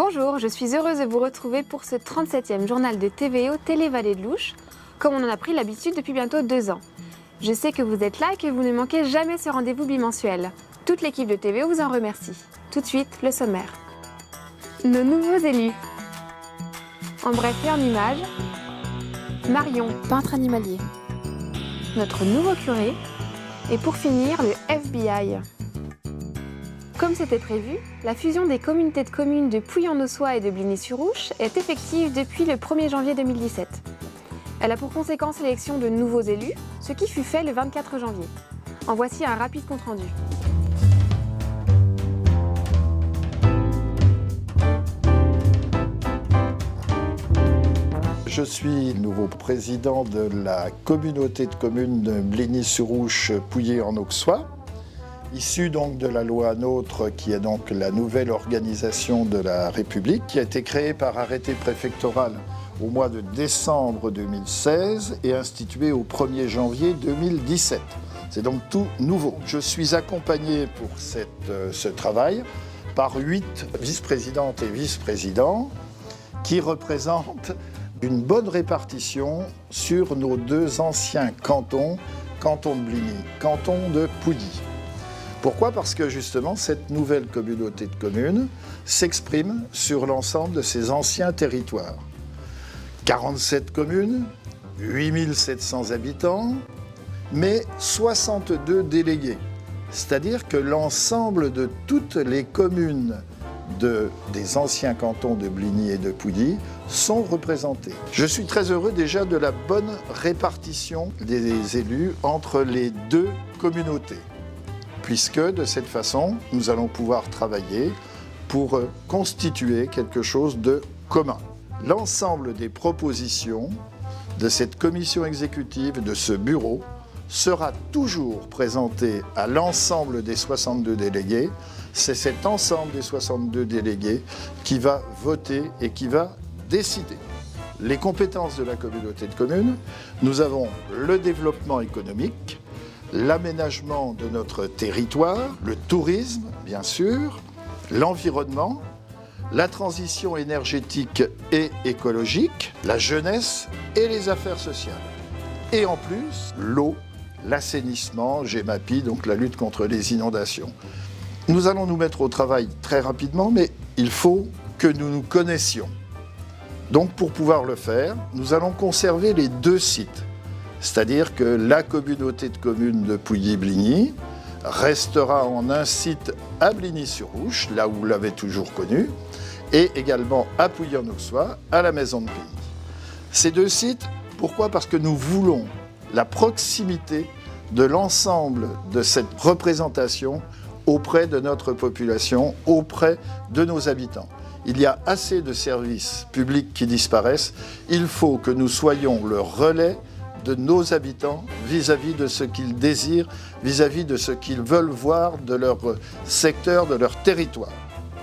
Bonjour, je suis heureuse de vous retrouver pour ce 37e journal de TVO Télé-Vallée de Louche, comme on en a pris l'habitude depuis bientôt 2 ans. Je sais que vous êtes là et que vous ne manquez jamais ce rendez-vous bimensuel. Toute l'équipe de TVO vous en remercie. Tout de suite, le sommaire. Nos nouveaux élus. En bref et en images, Marion, peintre animalier. Notre nouveau curé. Et pour finir, le FBI. Comme c'était prévu, la fusion des communautés de communes de Pouilly-en-Auxois et de Bligny-sur-Ouche est effective depuis le 1er janvier 2017. Elle a pour conséquence l'élection de nouveaux élus, ce qui fut fait le 24 janvier. En voici un rapide compte-rendu. Je suis nouveau président de la communauté de communes de Bligny-sur-Ouche, Pouilly-en-Auxois, issu donc de la loi NOTRe, qui est donc la nouvelle organisation de la République, qui a été créée par arrêté préfectoral au mois de décembre 2016 et instituée au 1er janvier 2017. C'est donc tout nouveau. Je suis accompagné pour ce travail par 8 vice-présidentes et vice-présidents qui représentent une bonne répartition sur nos 2 anciens cantons, canton de Bligny, canton de Pouilly. Pourquoi ? Parce que justement, cette nouvelle communauté de communes s'exprime sur l'ensemble de ces anciens territoires. 47 communes, 8700 habitants, mais 62 délégués. C'est-à-dire que l'ensemble de toutes les communes des anciens cantons de Bligny et de Pouilly sont représentés. Je suis très heureux déjà de la bonne répartition des élus entre les 2 communautés, puisque de cette façon, nous allons pouvoir travailler pour constituer quelque chose de commun. L'ensemble des propositions de cette commission exécutive, de ce bureau, sera toujours présenté à l'ensemble des 62 délégués. C'est cet ensemble des 62 délégués qui va voter et qui va décider. Les compétences de la communauté de communes, nous avons le développement économique, l'aménagement de notre territoire, le tourisme, bien sûr, l'environnement, la transition énergétique et écologique, la jeunesse et les affaires sociales. Et en plus, l'eau, l'assainissement, GEMAPI, donc la lutte contre les inondations. Nous allons nous mettre au travail très rapidement, mais il faut que nous nous connaissions. Donc pour pouvoir le faire, nous allons conserver les 2 sites. C'est-à-dire que la communauté de communes de Pouilly-Bligny restera en un site à Bligny-sur-Ouche, là où vous l'avez toujours connu, et également à Pouilly-en-Auxois, à la Maison de Pays. Ces 2 sites, pourquoi ? Parce que nous voulons la proximité de l'ensemble de cette représentation auprès de notre population, auprès de nos habitants. Il y a assez de services publics qui disparaissent. Il faut que nous soyons le relais de nos habitants vis-à-vis de ce qu'ils désirent, vis-à-vis de ce qu'ils veulent voir de leur secteur, de leur territoire.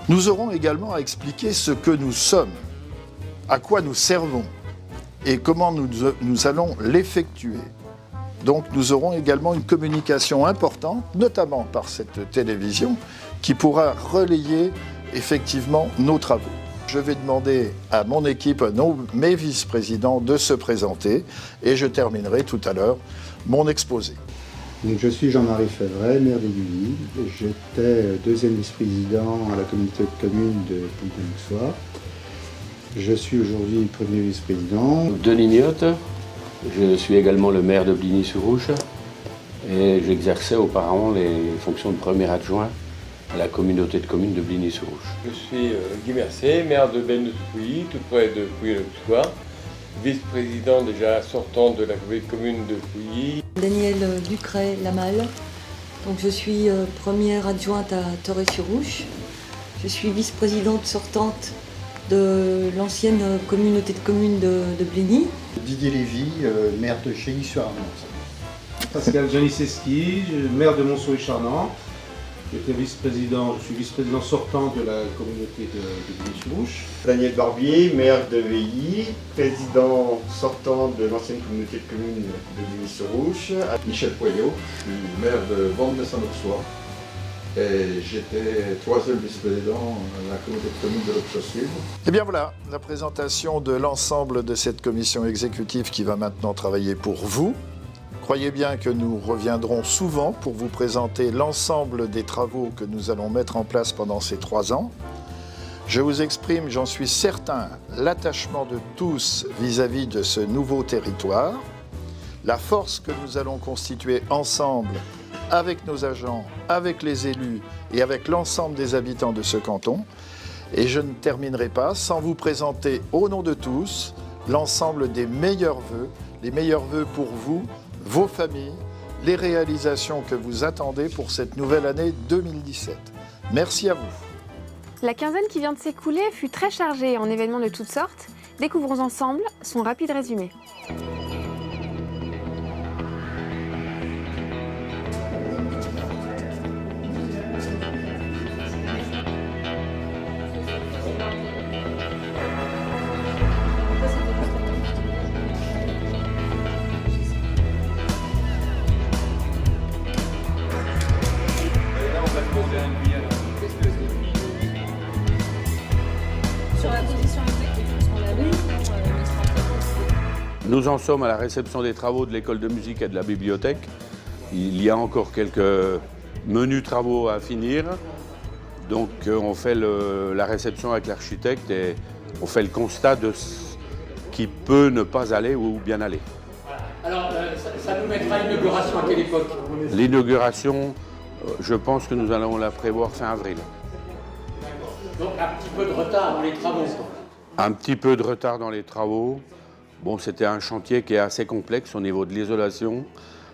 Nous aurons également à expliquer ce que nous sommes, à quoi nous servons et comment nous allons l'effectuer. Donc nous aurons également une communication importante, notamment par cette télévision, qui pourra relayer effectivement nos travaux. Je vais demander à mon équipe, à mes vice-présidents de se présenter et je terminerai tout à l'heure mon exposé. Donc, je suis Jean-Marie Févret, maire d'Aiguilly. J'étais 2e vice-président à la communauté de communes de Pouilly-en-Auxois. Je suis aujourd'hui 1er vice-président. Denis Niotte, je suis également le maire de Bligny-sur-Ouche et j'exerçais auparavant les fonctions de premier adjoint à la communauté de communes de Bligny-sur-Ouche. Je suis Guy Mercier, maire de Benne de Pouilly, tout près de Pouilly-en-Auxois, vice-président déjà sortant de la communauté de communes de Pouilly. Danielle Ducret-Lamal, donc je suis première adjointe à Torrey-sur-Ouche. Je suis vice-présidente sortante de l'ancienne communauté de communes de Bligny. Didier Lévy, maire de Chély-sur-Armance. Pascal Janisseski, maire de Monceau-et-Charnant. Je suis vice-président sortant de la communauté de Bligny-sur-Ouche. Daniel Barbier, maire de Veilly, président sortant de l'ancienne communauté de communes de Bligny-sur-Ouche. Michel Poyot, je suis maire de Bande-de-Saint-Auxois. Et j'étais troisième vice-président à la communauté de communes de l'Auxois-Sud. Et bien voilà, la présentation de l'ensemble de cette commission exécutive qui va maintenant travailler pour vous. Croyez bien que nous reviendrons souvent pour vous présenter l'ensemble des travaux que nous allons mettre en place pendant ces 3 ans. Je vous exprime, j'en suis certain, l'attachement de tous vis-à-vis de ce nouveau territoire, la force que nous allons constituer ensemble avec nos agents, avec les élus et avec l'ensemble des habitants de ce canton. Et je ne terminerai pas sans vous présenter au nom de tous l'ensemble des meilleurs vœux, les meilleurs vœux pour vous, vos familles, les réalisations que vous attendez pour cette nouvelle année 2017. Merci à vous. La quinzaine qui vient de s'écouler fut très chargée en événements de toutes sortes. Découvrons ensemble son rapide résumé. Nous en sommes à la réception des travaux de l'école de musique et de la bibliothèque. Il y a encore quelques menus travaux à finir. Donc on fait la réception avec l'architecte et on fait le constat de ce qui peut ne pas aller ou bien aller. Alors ça nous mettra à l'inauguration à quelle époque? L'inauguration, je pense que nous allons la prévoir fin avril. Donc un petit peu de retard dans les travaux. Un petit peu de retard dans les travaux. Bon, c'était un chantier qui est assez complexe au niveau de l'isolation,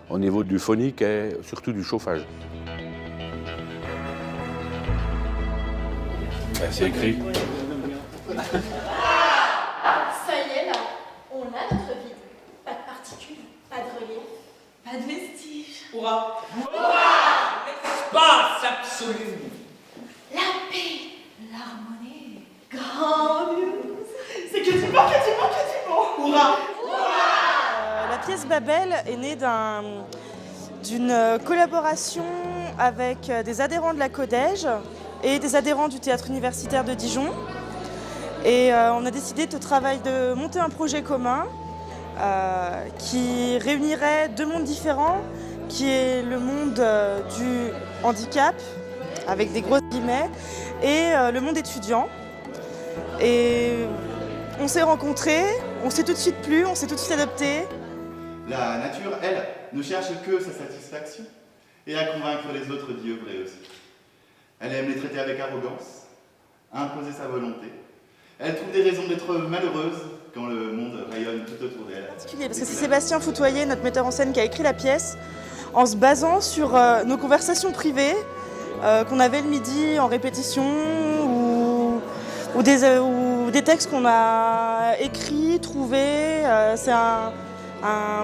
au niveau du phonique et surtout du chauffage. C'est écrit. Ça y est, là, on a notre vide. Pas de particules, pas de relief, pas de vestiges. Hurrah! Hurrah! L'espace absolu! La paix, l'harmonie. Grandiose. C'est que du bon, que du bon, que du bon. Hurrah! La pièce Babel est née d'une collaboration avec des adhérents de la Codège et des adhérents du théâtre universitaire de Dijon. Et on a décidé de monter un projet commun qui réunirait 2 mondes différents, qui est le monde du handicap, avec des grosses guillemets, et le monde étudiant. Et on s'est rencontrés, on s'est tout de suite plu, on s'est tout de suite adoptés. La nature, elle, ne cherche que sa satisfaction et à convaincre les autres d'y œuvrer aussi. Elle aime les traiter avec arrogance, à imposer sa volonté. Elle trouve des raisons d'être malheureuse quand le monde rayonne tout autour d'elle. Parce que c'est Sébastien Foutoyer, notre metteur en scène, qui a écrit la pièce en se basant sur nos conversations privées qu'on avait le midi en répétition ou des textes qu'on a écrits, trouvés. C'est un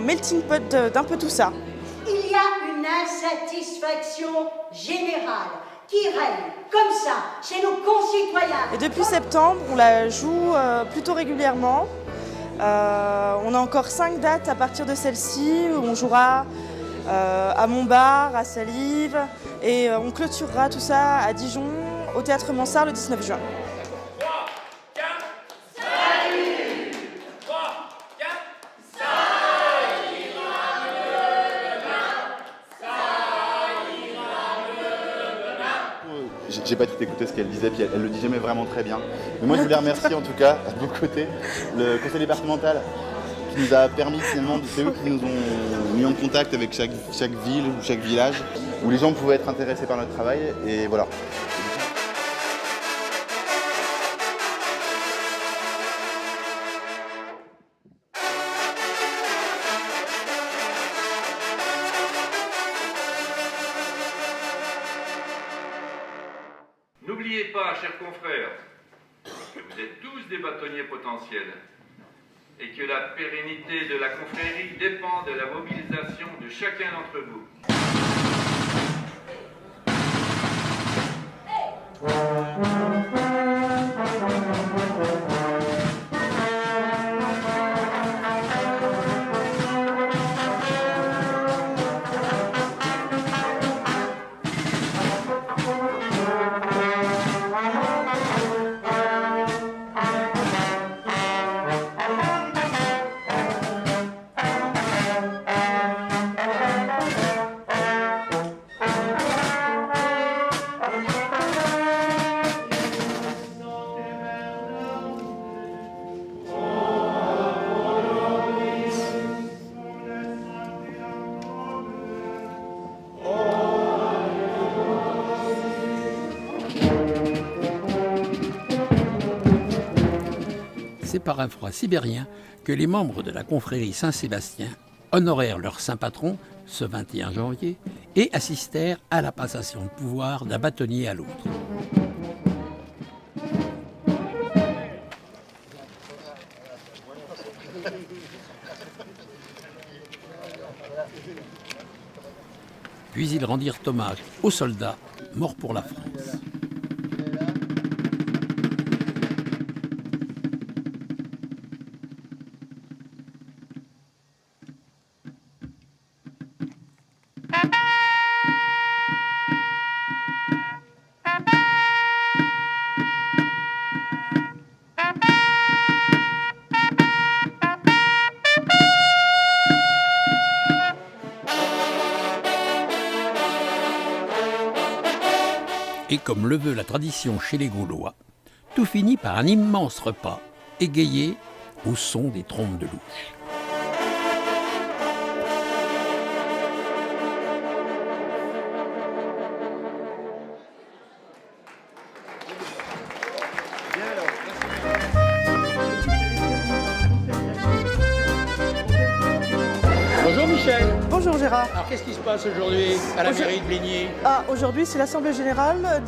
melting pot d'un peu tout ça. Il y a une insatisfaction générale qui règne comme ça chez nos concitoyens. Et depuis septembre, on la joue plutôt régulièrement. On a encore 5 dates à partir de celle-ci où on jouera à Montbard, à Salive et on clôturera tout ça à Dijon au Théâtre Mansart le 19 juin. J'ai pas tout écouté ce qu'elle disait, puis elle le dit jamais vraiment très bien. Mais moi je voulais remercier en tout cas, de mon côté, le conseil départemental qui nous a permis finalement, c'est eux qui nous ont mis en contact avec chaque ville ou chaque village, où les gens pouvaient être intéressés par notre travail, et voilà. N'oubliez pas, chers confrères, que vous êtes tous des bâtonniers potentiels et que la pérennité de la confrérie dépend de la mobilisation de chacun d'entre vous. c'est par un froid sibérien que les membres de la confrérie Saint-Sébastien honorèrent leur saint patron ce 21 janvier et assistèrent à la passation de pouvoir d'un bâtonnier à l'autre. Puis ils rendirent hommage aux soldats morts pour la France. Et comme le veut la tradition chez les Gaulois, tout finit par un immense repas, égayé au son des trompes de louche. Bonjour Michel. Bonjour Gérard. Alors qu'est-ce qui se passe aujourd'hui à la mairie de Bligny? Aujourd'hui, c'est l'Assemblée Générale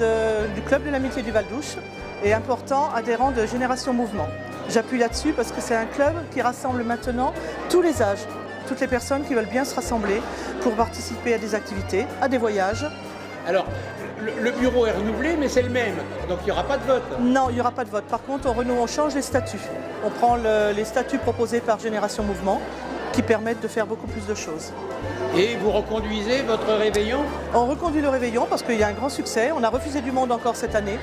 du Club de l'Amitié du Val-d'Ouche et important adhérent de Génération Mouvement. J'appuie là-dessus parce que c'est un club qui rassemble maintenant tous les âges, toutes les personnes qui veulent bien se rassembler pour participer à des activités, à des voyages. Alors, le bureau est renouvelé, mais c'est le même, donc il n'y aura pas de vote. Non, il n'y aura pas de vote. Par contre, on change les statuts. On prend les statuts proposés par Génération Mouvement qui permettent de faire beaucoup plus de choses. Et vous reconduisez votre réveillon? On reconduit le réveillon parce qu'il y a un grand succès. On a refusé du monde encore cette année.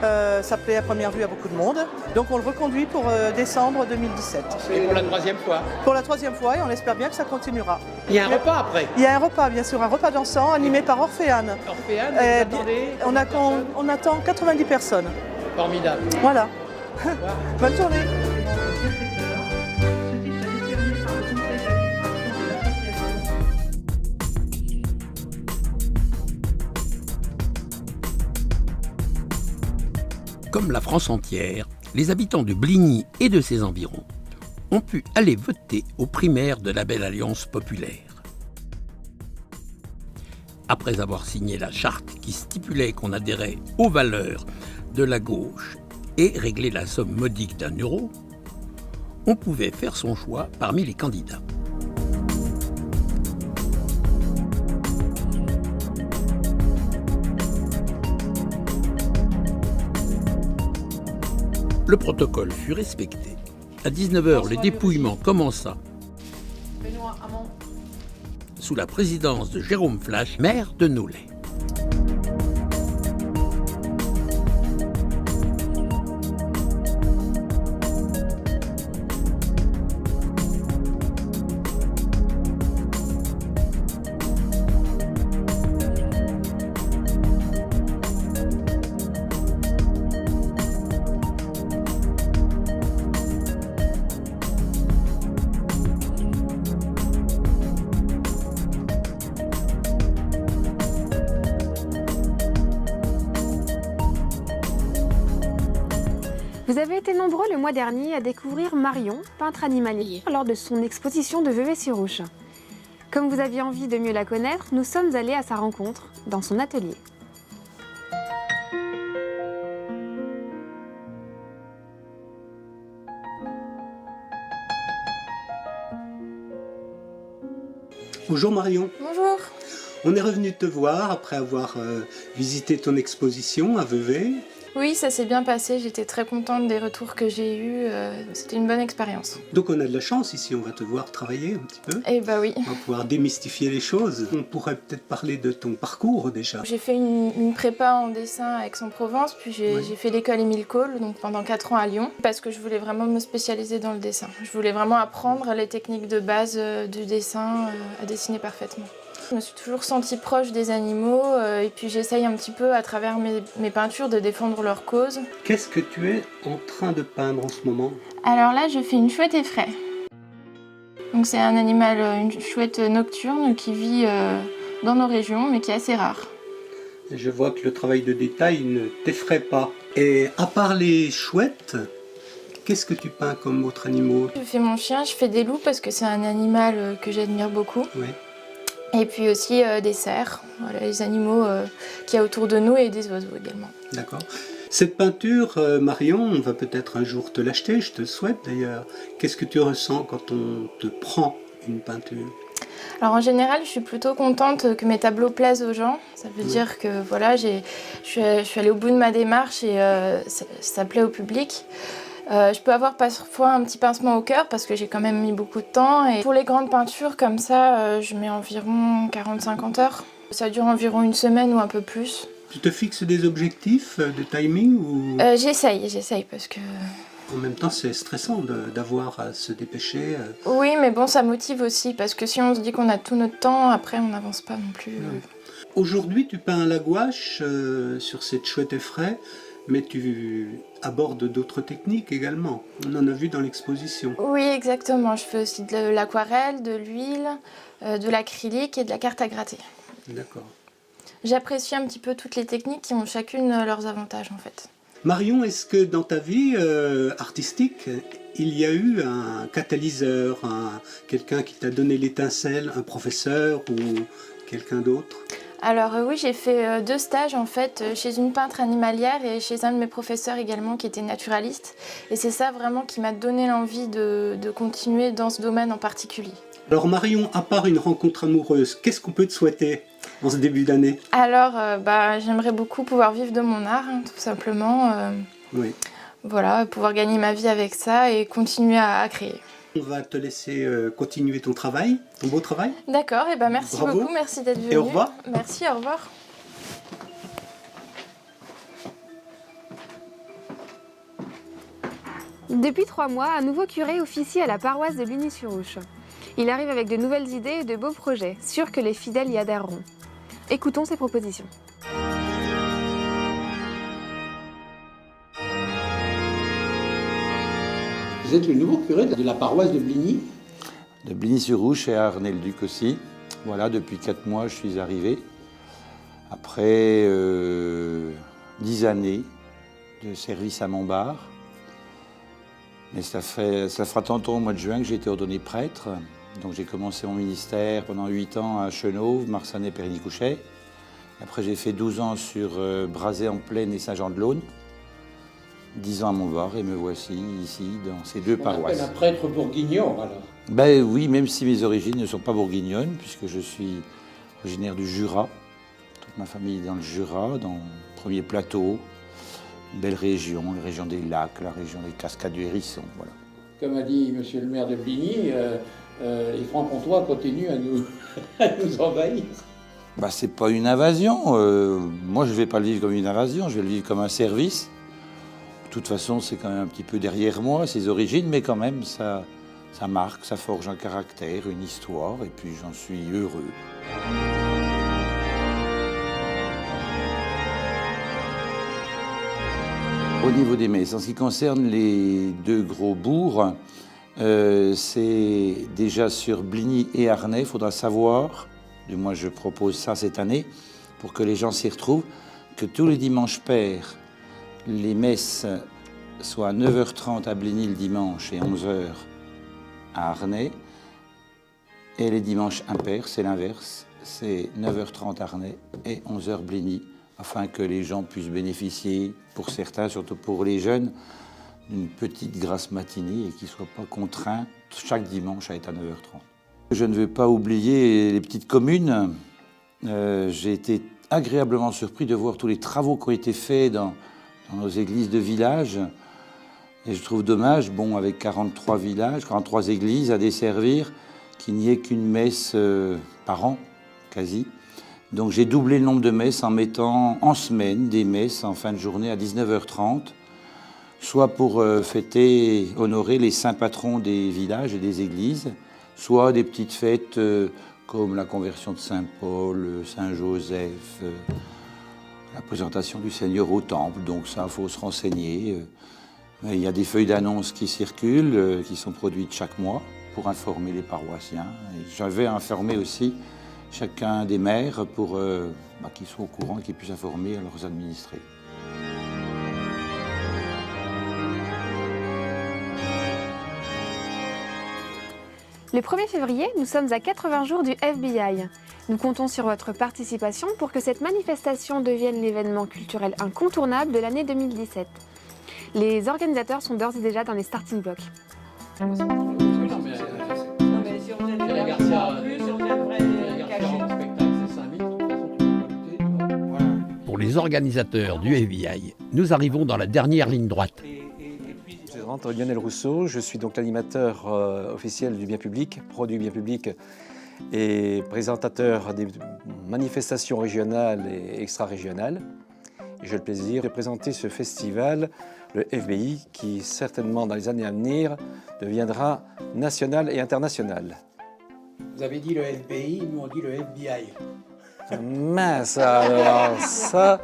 Ça plaît à première vue à beaucoup de monde. Donc on le reconduit pour décembre 2017. Et pour la troisième fois? Pour la troisième fois, et on espère bien que ça continuera. Il y a un repas après? Il y a un repas, bien sûr, un repas dansant animé par Orphéane. Orphéane, vous attendez? On attend 90 personnes. Formidable. Voilà. Bonne journée. Comme la France entière, les habitants de Bligny et de ses environs ont pu aller voter aux primaires de la Belle Alliance populaire. Après avoir signé la charte qui stipulait qu'on adhérait aux valeurs de la gauche et réglé la somme modique d'1 €, on pouvait faire son choix parmi les candidats. Le protocole fut respecté. À 19h, le dépouillement commença sous la présidence de Jérôme Flasch, maire de Nolay. Vous avez été nombreux le mois dernier à découvrir Marion, peintre animalier, lors de son exposition de Vevey-sur-Ouche. Comme vous aviez envie de mieux la connaître, nous sommes allés à sa rencontre, dans son atelier. Bonjour Marion. Bonjour. On est revenu te voir après avoir visité ton exposition à Vevey. Oui, ça s'est bien passé, j'étais très contente des retours que j'ai eus, c'était une bonne expérience. Donc on a de la chance ici, on va te voir travailler un petit peu. Eh bah oui. On va pouvoir démystifier les choses. On pourrait peut-être parler de ton parcours déjà. J'ai fait une prépa en dessin à Aix-en-Provence, puis j'ai fait l'école Émile Cole, donc pendant 4 ans à Lyon, parce que je voulais vraiment me spécialiser dans le dessin. Je voulais vraiment apprendre les techniques de base du dessin, à dessiner parfaitement. Je me suis toujours sentie proche des animaux et puis j'essaye un petit peu à travers mes peintures de défendre leur cause. Qu'est-ce que tu es en train de peindre en ce moment? Alors là, je fais une chouette effraie. Donc c'est un animal, une chouette nocturne qui vit dans nos régions mais qui est assez rare. Je vois que le travail de détail ne t'effraie pas. Et à part les chouettes, Qu'est-ce que tu peins comme autres animaux? Je fais mon chien, je fais des loups parce que c'est un animal que j'admire beaucoup. Oui. Et puis aussi des cerfs, voilà, les animaux qu'il y a autour de nous et des oiseaux également. D'accord. Cette peinture, Marion, on va peut-être un jour te l'acheter, je te le souhaite d'ailleurs. Qu'est-ce que tu ressens quand on te prend une peinture? Alors en général, je suis plutôt contente que mes tableaux plaisent aux gens. Ça veut dire que voilà, je suis allée au bout de ma démarche et ça plaît au public. Je peux avoir parfois un petit pincement au cœur parce que j'ai quand même mis beaucoup de temps. Et pour les grandes peintures comme ça, je mets environ 40-50 heures. Ça dure environ une semaine ou un peu plus. Tu te fixes des objectifs de timing ou... J'essaye parce que... En même temps, c'est stressant d'avoir à se dépêcher. Oui, mais bon, ça motive aussi parce que si on se dit qu'on a tout notre temps, après on n'avance pas non plus. Aujourd'hui, tu peins à la gouache sur cette chouette effraie, mais tu abordes d'autres techniques également. On en a vu dans l'exposition. Oui, exactement. Je fais aussi de l'aquarelle, de l'huile, de l'acrylique et de la carte à gratter. D'accord. J'apprécie un petit peu toutes les techniques qui ont chacune leurs avantages en fait. Marion, est-ce que dans ta vie artistique, il y a eu un catalyseur, quelqu'un qui t'a donné l'étincelle, un professeur ou quelqu'un d'autre? Alors oui, j'ai fait 2 stages en fait chez une peintre animalière et chez un de mes professeurs également qui était naturaliste. Et c'est ça vraiment qui m'a donné l'envie de continuer dans ce domaine en particulier. Alors Marion, à part une rencontre amoureuse, qu'est-ce qu'on peut te souhaiter en ce début d'année? Alors j'aimerais beaucoup pouvoir vivre de mon art, hein, tout simplement. Oui. Voilà, pouvoir gagner ma vie avec ça et continuer à créer. On va te laisser continuer ton travail, ton beau travail. D'accord, et merci Bravo. beaucoup, merci d'être venu. Et au revoir. Merci, au revoir. Depuis 3 mois, un nouveau curé officie à la paroisse de Bligny-sur-Ouche. Il arrive avec de nouvelles idées et de beaux projets, sûr que les fidèles y adhéreront. Écoutons ses propositions. Vous êtes le nouveau curé de la paroisse de Bligny? De Bligny-sur-Ouche et à Arnay-le-Duc aussi. Voilà, depuis 4 mois, je suis arrivé. Après 10 années de service à Montbard. Mais ça fera tantôt au mois de juin que j'ai été ordonné prêtre. Donc j'ai commencé mon ministère pendant 8 ans à Chenauve, Marsanais, Périgny-Couchet. Après j'ai fait 12 ans sur Brazé-en-Plaine et Saint-Jean-de-Laune. 10 ans à Montbard et me voici ici dans ces 2 paroisses. On appelle un prêtre bourguignon alors? Ben oui, même si mes origines ne sont pas bourguignonnes, puisque je suis originaire du Jura. Toute ma famille est dans le Jura, dans le premier plateau. Une belle région, la région des lacs, la région des cascades du Hérisson, voilà. Comme a dit monsieur le maire de Bligny, les Francs-Comtois continuent à nous envahir. Bah, c'est pas une invasion. Moi, je vais pas le vivre comme une invasion, je vais le vivre comme un service. De toute façon, c'est quand même un petit peu derrière moi, ses origines, mais quand même, ça marque, ça forge un caractère, une histoire, et puis j'en suis heureux. Au niveau des messes, en ce qui concerne les 2 gros bourgs, c'est déjà sur Bligny et Arnay, il faudra savoir, du moins je propose ça cette année, pour que les gens s'y retrouvent, que tous les dimanches pairs, les messes soient à 9h30 à Bligny le dimanche et 11h à Arnay. Et les dimanches impairs, c'est l'inverse, c'est 9h30 Arnay et 11h Bligny, afin que les gens puissent bénéficier, pour certains, surtout pour les jeunes, d'une petite grasse matinée et qu'ils ne soient pas contraints chaque dimanche à être à 9h30. Je ne veux pas oublier les petites communes. J'ai été agréablement surpris de voir tous les travaux qui ont été faits dans nos églises de village. Et je trouve dommage, bon, avec 43 villages, 43 églises à desservir, qu'il n'y ait qu'une messe par an, quasi. Donc j'ai doublé le nombre de messes en mettant en semaine des messes en fin de journée à 19h30, soit pour fêter, honorer les saints patrons des villages et des églises, soit des petites fêtes comme la conversion de Saint-Paul, Saint-Joseph, la présentation du Seigneur au temple, donc ça, il faut se renseigner. Il y a des feuilles d'annonce qui circulent, qui sont produites chaque mois pour informer les paroissiens. J'avais informé aussi chacun des maires pour qu'ils soient au courant et qu'ils puissent informer leurs administrés. Le 1er février, nous sommes à 80 jours du FBI. Nous comptons sur votre participation pour que cette manifestation devienne l'événement culturel incontournable de l'année 2017. Les organisateurs sont d'ores et déjà dans les starting blocks. Pour les organisateurs du FBI, nous arrivons dans la dernière ligne droite. Je suis Lionel Rousseau, je suis donc l'animateur officiel du bien public, pro du bien public et présentateur des manifestations régionales et extra-régionales. Et j'ai le plaisir de présenter ce festival, le FBI, qui certainement dans les années à venir deviendra national et international. Vous avez dit le FBI, nous on dit le FBI. Mince alors, ça...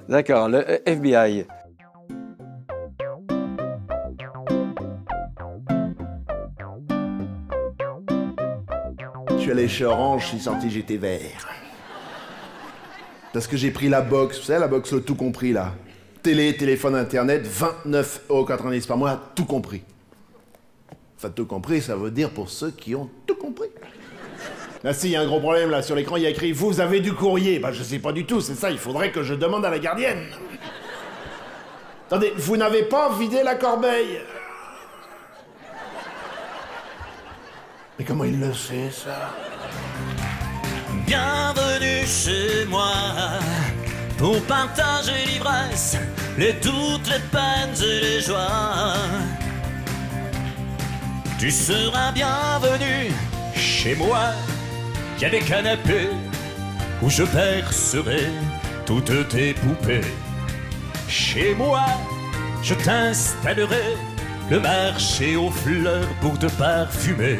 D'accord, le FBI. Je suis allé chez Orange, je suis sorti, j'étais vert. Parce que j'ai pris la box, vous savez, la box tout compris là. Télé, téléphone, internet, 29,90 € par mois, tout compris. Enfin, tout compris, ça veut dire pour ceux qui ont tout compris. Là, si, il y a un gros problème là, sur l'écran, il y a écrit « Vous avez du courrier ». Bah, je sais pas du tout, c'est ça, il faudrait que je demande à la gardienne. Attendez, vous n'avez pas vidé la corbeille? Mais comment il le sait, ça? Bienvenue chez moi pour partager l'ivresse, les doutes, les peines et les joies. Tu seras bienvenu chez moi. Il y a des canapés où je bercerai toutes tes poupées. Chez moi, je t'installerai le marché aux fleurs pour te parfumer.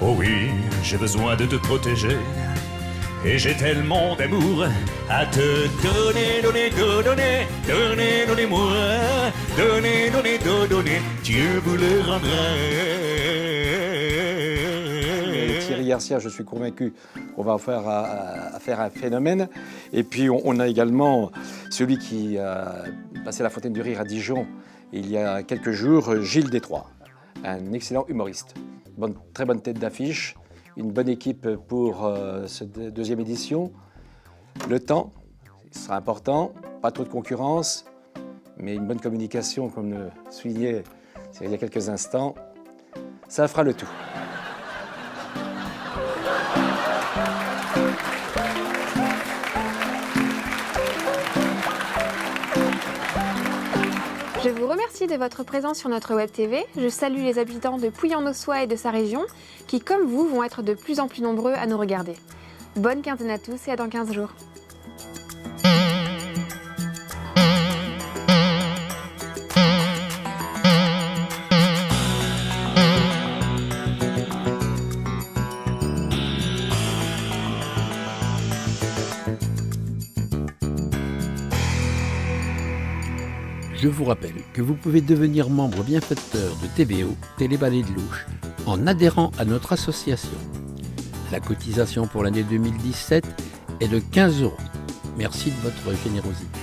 Oh oui, j'ai besoin de te protéger. Et j'ai tellement d'amour à te donner, donnez-moi, donnez, Dieu vous le rendra. Thierry Garcia, je suis convaincu qu'on va faire un phénomène. Et puis on a également celui qui a passé la Fontaine du Rire à Dijon il y a quelques jours, Gilles Détroit, un excellent humoriste. Très bonne tête d'affiche, une bonne équipe pour cette deuxième édition. Le temps, ce sera important, pas trop de concurrence, mais une bonne communication, comme le soulignait il y a quelques instants, ça fera le tout. Je vous remercie de votre présence sur notre Web TV. Je salue les habitants de Pouilly-en-Ossois et de sa région qui, comme vous, vont être de plus en plus nombreux à nous regarder. Bonne quinzaine à tous et à dans 15 jours. Je vous rappelle que vous pouvez devenir membre bienfaiteur de TVO, Télé-Vallée de Louche, en adhérant à notre association. La cotisation pour l'année 2017 est de 15 €. Merci de votre générosité.